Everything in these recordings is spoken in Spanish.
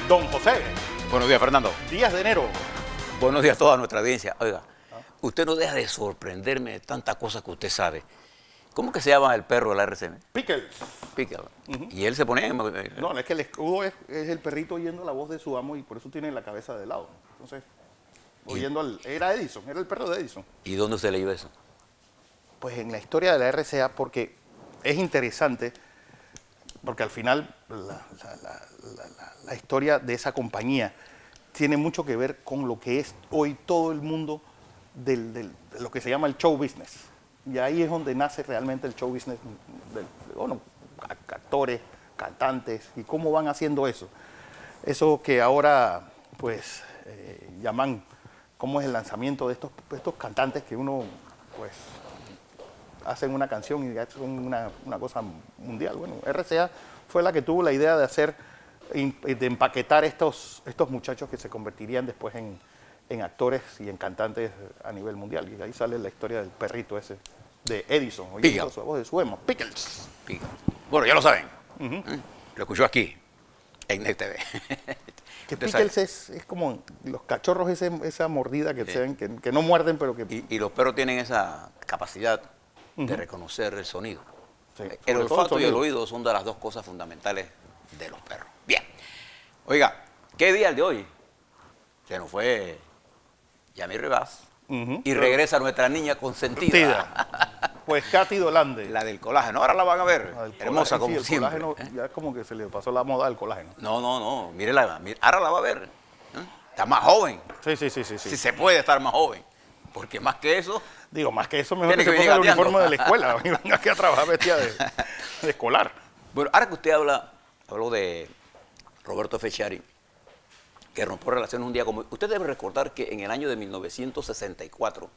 Don José. Buenos días, Fernando. Días de enero. Buenos días a toda nuestra audiencia. Oiga, usted no deja de sorprenderme de tantas cosas que usted sabe. ¿Cómo que se llama el perro de la RCM? Pickles. Pickle. Y él se ponía... No, es que el escudo es el perrito oyendo la voz de su amo y por eso tiene la cabeza de lado. Entonces, oyendo al... Era Edison, era el perro de Edison. ¿Y dónde se leyó eso? Pues en la historia de la RCA, porque es interesante, porque al final la historia de esa compañía tiene mucho que ver con lo que es hoy todo el mundo de lo que se llama el show business. Y ahí es donde nace realmente el show business, bueno, actores, cantantes, y cómo van haciendo eso. Eso que ahora, pues, llaman, cómo es el lanzamiento de estos cantantes que uno, pues, hacen una canción y ya son una cosa mundial. Bueno, RCA fue la que tuvo la idea de empaquetar estos muchachos que se convertirían después en actores y en cantantes a nivel mundial. Y ahí sale la historia del perrito ese, de Edison, oyendo su voz de su emo, Pickles. Pickle. Bueno, ya lo saben. Lo escuchó aquí, en NetTV. Que Pickles es como los cachorros, esa mordida que, sí, que no muerden, pero que... Y los perros tienen esa capacidad de reconocer el sonido. Sí, el olfato y el oído son de las dos cosas fundamentales de los perros. Bien. Oiga, ¿qué día el de hoy? Se nos fue Yamil Rivas y regresa nuestra niña consentida. Pues Katy Dolande. La del colágeno. Ahora la van a ver. Hermosa como sí, siempre. Ya es como que se le pasó la moda del colágeno. No. Mírela. Ahora la va a ver. Está más joven. Sí. Si se puede estar más joven. Porque más que eso... Digo, más que eso, mejor que se ponga el uniforme de la escuela. Y venga aquí a trabajar vestida de escolar. Bueno, ahora que usted habló de Roberto Fecciari, que rompió relaciones un día como... Usted debe recordar que en el año de 1964,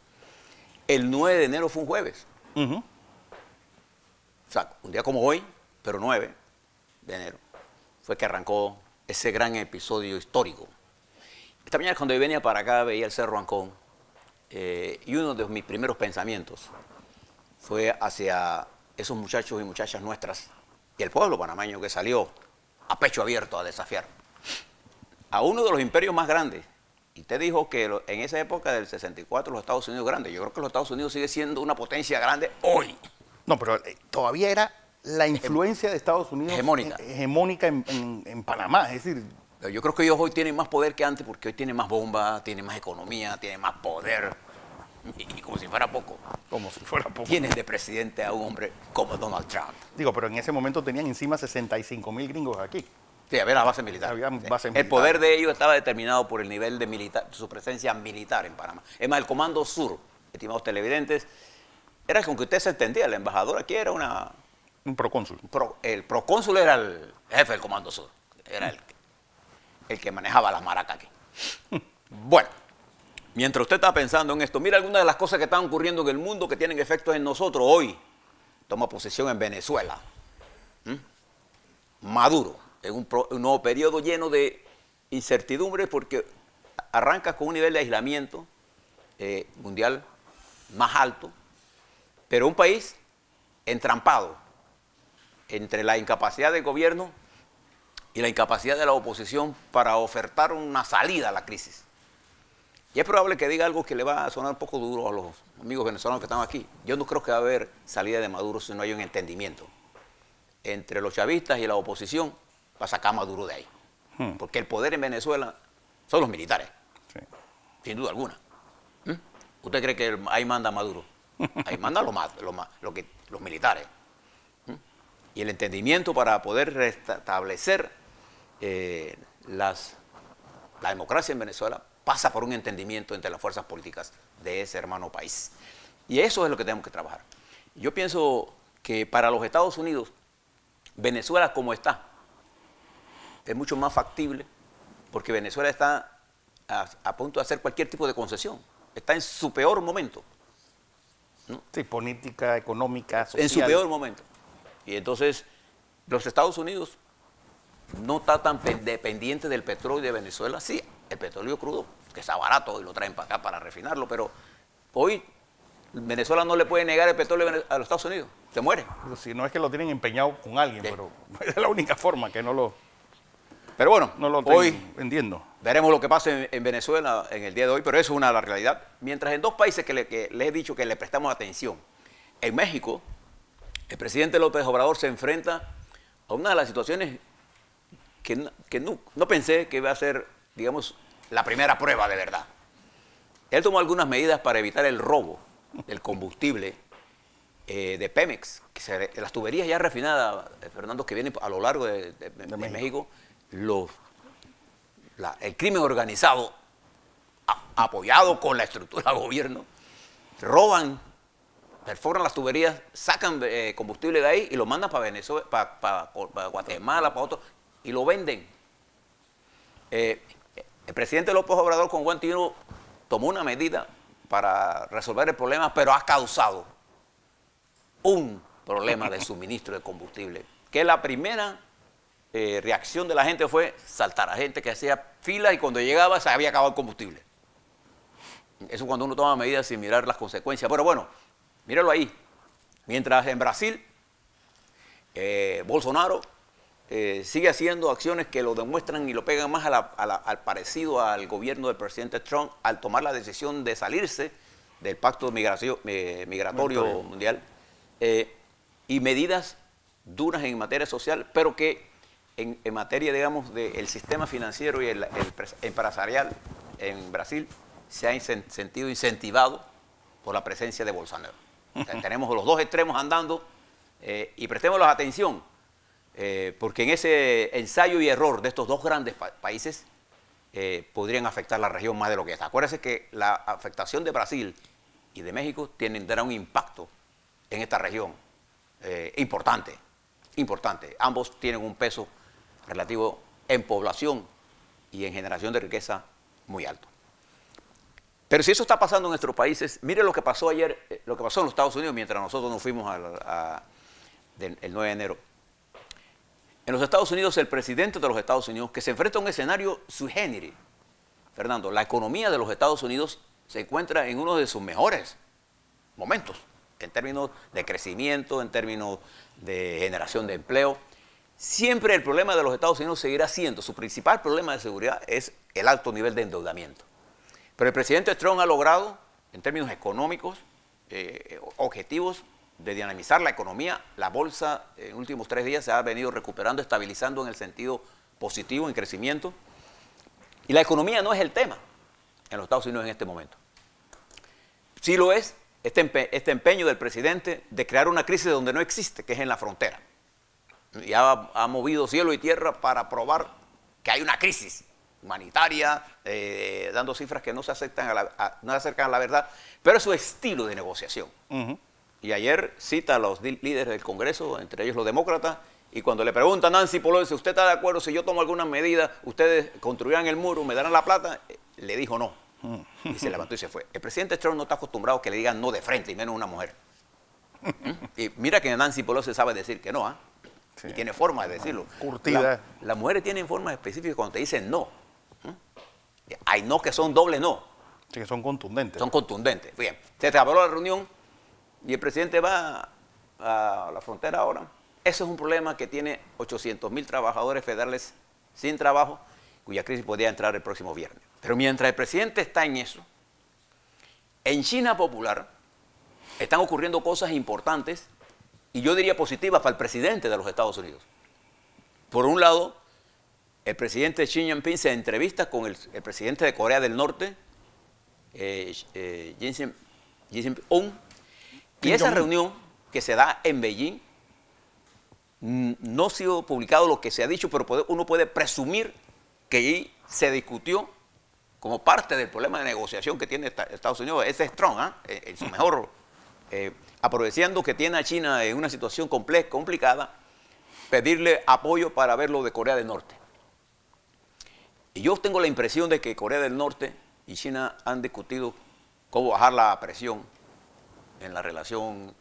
el 9 de enero fue un jueves. O sea, un día como hoy, pero 9 de enero, fue que arrancó ese gran episodio histórico. Esta mañana cuando yo venía para acá veía el Cerro Ancón y uno de mis primeros pensamientos fue hacia esos muchachos y muchachas nuestras y el pueblo panameño que salió a pecho abierto a desafiar a uno de los imperios más grandes. Y usted dijo que en esa época del 64 los Estados Unidos grandes. Yo creo que los Estados Unidos sigue siendo una potencia grande hoy. No, pero todavía era la influencia de Estados Unidos hegemónica en Panamá. Es decir, yo creo que ellos hoy tienen más poder que antes porque hoy tienen más bombas, tienen más economía, tienen más poder. Y como si fuera poco. Como si fuera poco. Tienen de presidente a un hombre como Donald Trump. Digo, pero en ese momento tenían encima 65.000 gringos aquí. Sí, había la base militar. El poder de ellos estaba determinado por el nivel de su presencia militar en Panamá. Es más, el Comando Sur, estimados televidentes, era con que usted se entendía. El embajador aquí era un procónsul. El procónsul era el jefe del Comando Sur. Era el que manejaba las maracas aquí. Bueno, mientras usted está pensando en esto, mira algunas de las cosas que están ocurriendo en el mundo que tienen efectos en nosotros hoy. Toma posesión en Venezuela. Maduro. En un nuevo periodo lleno de incertidumbre porque arranca con un nivel de aislamiento mundial más alto, pero un país entrampado entre la incapacidad del gobierno y la incapacidad de la oposición para ofertar una salida a la crisis. Y es probable que diga algo que le va a sonar un poco duro a los amigos venezolanos que están aquí. Yo no creo que va a haber salida de Maduro si no hay un entendimiento entre los chavistas y la oposición para sacar a Maduro de ahí. Porque el poder en Venezuela son los militares, sin duda alguna. ¿Usted cree que ahí manda Maduro? Ahí manda los militares. Y el entendimiento para poder restablecer la democracia en Venezuela pasa por un entendimiento entre las fuerzas políticas de ese hermano país. Y eso es lo que tenemos que trabajar. Yo pienso que para los Estados Unidos, Venezuela como está, es mucho más factible porque Venezuela está a punto de hacer cualquier tipo de concesión. Está en su peor momento. ¿No? Sí, política, económica, social. En su peor momento. Y entonces, los Estados Unidos no está tan dependiente del petróleo de Venezuela. Sí, el petróleo crudo, que está barato y lo traen para acá para refinarlo, pero hoy Venezuela no le puede negar el petróleo a los Estados Unidos. Se muere. Si no es que lo tienen empeñado con alguien, pero es la única forma que no lo... Pero bueno, no lo estoy hoy vendiendo. veremos lo que pasa en Venezuela en el día de hoy, pero eso es una realidad. Mientras en dos países que les he dicho que le prestamos atención. En México, el presidente López Obrador se enfrenta a una de las situaciones que no pensé que iba a ser, digamos, la primera prueba de verdad. Él tomó algunas medidas para evitar el robo del combustible de Pemex, las tuberías ya refinadas, Fernando, que vienen a lo largo de México, el crimen organizado, apoyado con la estructura del gobierno, roban, perforan las tuberías, sacan combustible de ahí y lo mandan para Venezuela, para Guatemala, para otro, y lo venden. El presidente López Obrador con Guantino tomó una medida para resolver el problema, pero ha causado un problema de suministro de combustible, que la primera reacción de la gente fue saltar a gente que hacía fila y cuando llegaba se había acabado el combustible. Eso cuando uno toma medidas sin mirar las consecuencias. Pero bueno, míralo ahí. Mientras en Brasil, Bolsonaro sigue haciendo acciones que lo demuestran y lo pegan más al parecido al gobierno del presidente Trump al tomar la decisión de salirse del pacto migratorio mundial y medidas duras en materia social, pero que en materia, digamos, del sistema financiero y el empresarial en Brasil se ha sentido incentivado por la presencia de Bolsonaro. Tenemos los dos extremos andando y prestémosles atención, porque en ese ensayo y error de estos dos grandes países podrían afectar la región más de lo que está. Acuérdense que la afectación de Brasil y de México tendrá un impacto en esta región importante. Ambos tienen un peso relativo en población y en generación de riqueza muy alto. Pero si eso está pasando en nuestros países, mire lo que pasó ayer, lo que pasó en los Estados Unidos mientras nosotros nos fuimos el 9 de enero. En los Estados Unidos, el presidente de los Estados Unidos, que se enfrenta a un escenario sui generis, Fernando, la economía de los Estados Unidos se encuentra en uno de sus mejores momentos, en términos de crecimiento, en términos de generación de empleo. Siempre el problema de los Estados Unidos seguirá siendo, su principal problema de seguridad es el alto nivel de endeudamiento. Pero el presidente Trump ha logrado, en términos económicos, objetivos de dinamizar la economía. La bolsa en los últimos 3 días se ha venido recuperando, estabilizando en el sentido positivo, en crecimiento. Y la economía no es el tema en los Estados Unidos en este momento. Sí lo es este empeño del presidente de crear una crisis donde no existe, que es en la frontera. Y ha movido cielo y tierra para probar que hay una crisis humanitaria, dando cifras que no se acercan a la verdad, pero es su estilo de negociación. Y ayer cita a los líderes del Congreso, entre ellos los demócratas, y cuando le pregunta a Nancy Pelosi, ¿usted está de acuerdo si yo tomo alguna medida, ustedes construirán el muro, me darán la plata? Le dijo no. Y se levantó y se fue. El presidente Trump no está acostumbrado a que le digan no de frente, y menos una mujer. Y mira que Nancy Pelosi sabe decir que no, sí. Y tiene forma de decirlo. Curtida. Las mujeres tienen formas específicas cuando te dicen no. Hay no que son doble no. Sí, que son contundentes. Son contundentes. Bien, se acabó la reunión y el presidente va a la frontera ahora. Ese es un problema que tiene 800,000 trabajadores federales sin trabajo, cuya crisis podría entrar el próximo viernes. Pero mientras el presidente está en eso, en China popular están ocurriendo cosas importantes y yo diría positivas para el presidente de los Estados Unidos. Por un lado, el presidente Xi Jinping se entrevista con el presidente de Corea del Norte, Jin Sing-un, y esa reunión que se da en Beijing, no ha sido publicado lo que se ha dicho, pero uno puede presumir que allí se discutió como parte del problema de negociación que tiene Estados Unidos. Ese es Trump, en su mejor, aprovechando que tiene a China en una situación complicada, pedirle apoyo para ver lo de Corea del Norte. Y yo tengo la impresión de que Corea del Norte y China han discutido cómo bajar la presión en la relación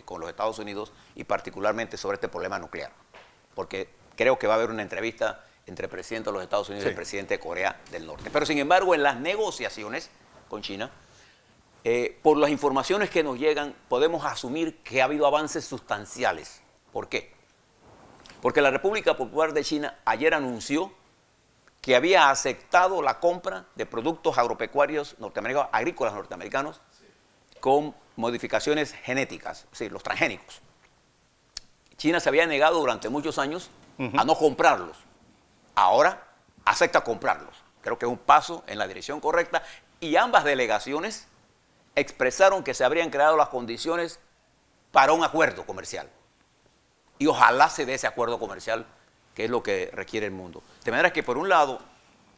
con los Estados Unidos y particularmente sobre este problema nuclear. Porque creo que va a haber una entrevista entre el presidente de los Estados Unidos y el presidente de Corea del Norte. Pero sin embargo, en las negociaciones con China, por las informaciones que nos llegan, podemos asumir que ha habido avances sustanciales. ¿Por qué? Porque la República Popular de China ayer anunció que había aceptado la compra de productos agropecuarios norteamericanos, agrícolas norteamericanos, con modificaciones genéticas, es decir, los transgénicos. China se había negado durante muchos años a no comprarlos. Ahora acepta comprarlos. Creo que es un paso en la dirección correcta y ambas delegaciones expresaron que se habrían creado las condiciones para un acuerdo comercial. Y ojalá se dé ese acuerdo comercial, que es lo que requiere el mundo. De manera que, por un lado,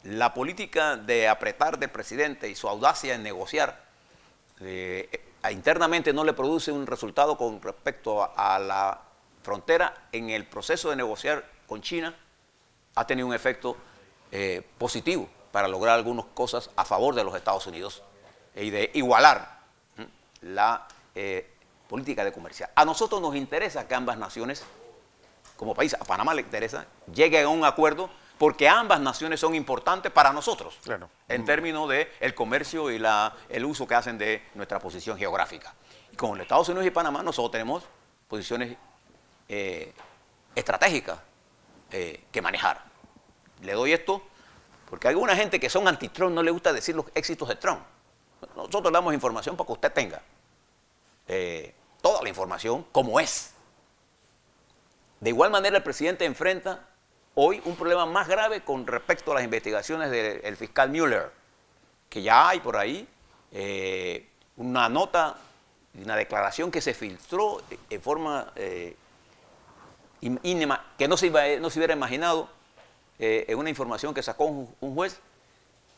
la política de apretar del presidente y su audacia en negociar internamente no le produce un resultado con respecto a la frontera. En el proceso de negociar con China ha tenido un efecto positivo para lograr algunas cosas a favor de los Estados Unidos y de igualar la política de comercial. A nosotros nos interesa que ambas naciones, como país, a Panamá le interesa, lleguen a un acuerdo porque ambas naciones son importantes para nosotros, claro, en términos del comercio y el uso que hacen de nuestra posición geográfica. Y con los Estados Unidos y Panamá nosotros tenemos posiciones estratégicas que manejar. Le doy esto porque a alguna gente que son anti-Trump no le gusta decir los éxitos de Trump. Nosotros damos información para que usted tenga toda la información como es. De igual manera, el presidente enfrenta hoy un problema más grave con respecto a las investigaciones del fiscal Mueller, que ya hay por ahí una nota, una declaración que se filtró en forma que no se hubiera imaginado, en una información que sacó un juez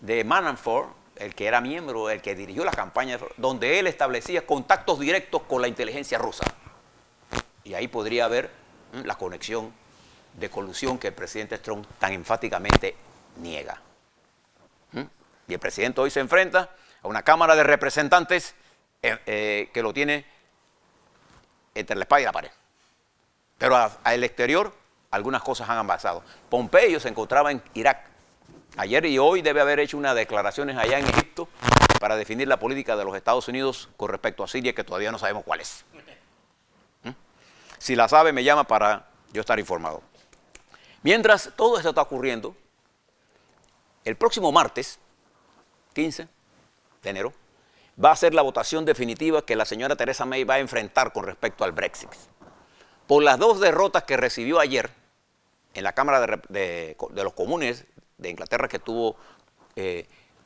de Manafort, el que era miembro, el que dirigió la campaña, donde él establecía contactos directos con la inteligencia rusa. Y ahí podría haber la conexión de colusión que el presidente Trump tan enfáticamente niega. Y el presidente hoy se enfrenta a una Cámara de Representantes que lo tiene entre la espada y la pared. Pero al exterior algunas cosas han avanzado. Pompeo se encontraba en Irak. Ayer y hoy debe haber hecho unas declaraciones allá en Egipto para definir la política de los Estados Unidos con respecto a Siria, que todavía no sabemos cuál es. Si la sabe, me llama para yo estar informado. Mientras todo esto está ocurriendo, el próximo martes, 15 de enero, va a ser la votación definitiva que la señora Theresa May va a enfrentar con respecto al Brexit. Por las dos derrotas que recibió ayer en la Cámara de los Comunes de Inglaterra, que tuvo,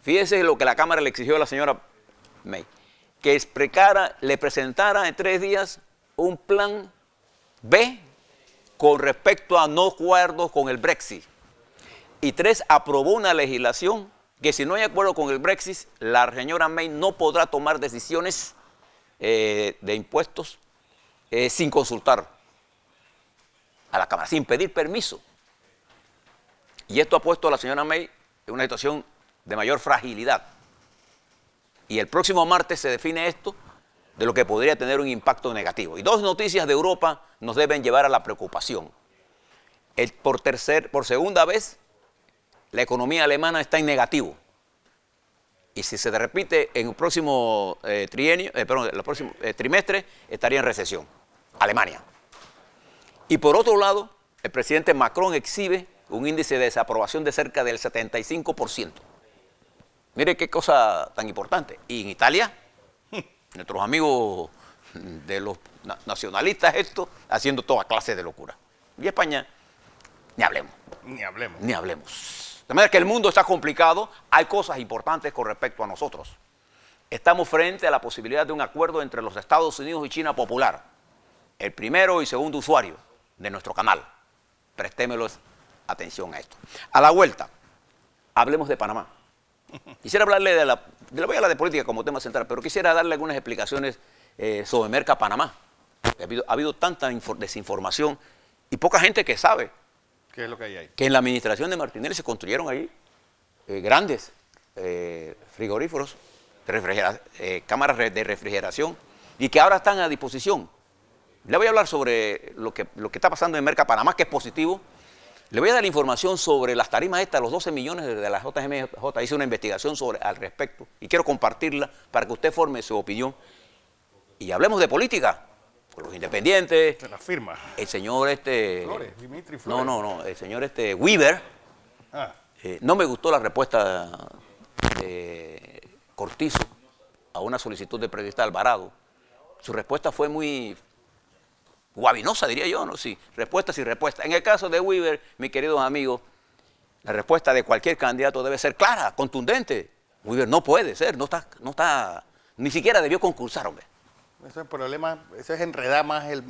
fíjese lo que la Cámara le exigió a la señora May, que le presentara en 3 días un plan B con respecto a no acuerdos con el Brexit. Y 3, aprobó una legislación que si no hay acuerdo con el Brexit, la señora May no podrá tomar decisiones de impuestos sin consultar a la Cámara, sin pedir permiso. Y esto ha puesto a la señora May en una situación de mayor fragilidad. Y el próximo martes se define esto, de lo que podría tener un impacto negativo. Y 2 noticias de Europa nos deben llevar a la preocupación. Por segunda vez, la economía alemana está en negativo. Y si se repite en el próximo trimestre, estaría en recesión. Alemania. Y por otro lado, el presidente Macron exhibe un índice de desaprobación de cerca del 75%. Mire qué cosa tan importante. Y en Italia, nuestros amigos de los nacionalistas, haciendo toda clase de locura. Y España, ni hablemos. Ni hablemos. Ni hablemos. De manera que el mundo está complicado, hay cosas importantes con respecto a nosotros. Estamos frente a la posibilidad de un acuerdo entre los Estados Unidos y China popular, el primero y segundo usuario de nuestro canal. Prestémosles atención a esto. A la vuelta, hablemos de Panamá. Quisiera hablarle le voy a hablar de política como tema central, pero quisiera darle algunas explicaciones sobre Merca Panamá. Ha habido tanta desinformación y poca gente que sabe. ¿Qué es lo que hay ahí? Que en la administración de Martinelli se construyeron ahí grandes frigoríferos, cámaras de refrigeración, y que ahora están a disposición. Le voy a hablar sobre lo que está pasando en Merca Panamá, que es positivo. Le voy a dar información sobre las tarimas estas, los 12 millones de la JMJ. Hice una investigación al respecto y quiero compartirla para que usted forme su opinión. Y hablemos de política, con los independientes. De la firma. El señor Flores, Dimitri Flores. No, el señor Weaver. No me gustó la respuesta de Cortizo a una solicitud del periodista Alvarado. Su respuesta fue muy guabinosa, diría yo, ¿no? Sí, respuestas y respuestas. En el caso de Weaver, mis queridos amigos, la respuesta de cualquier candidato debe ser clara, contundente. Weaver no puede ser, no está, ni siquiera debió concursar, hombre. Ese es el problema, ese es enredar más el...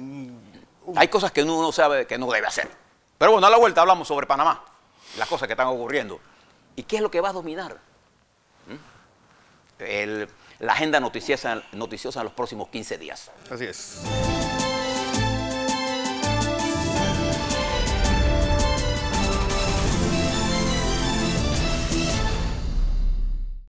Hay cosas que uno sabe que no debe hacer. Pero bueno, a la vuelta hablamos sobre Panamá, las cosas que están ocurriendo. ¿Y qué es lo que va a dominar? La agenda noticiosa en los próximos 15 días. Así es.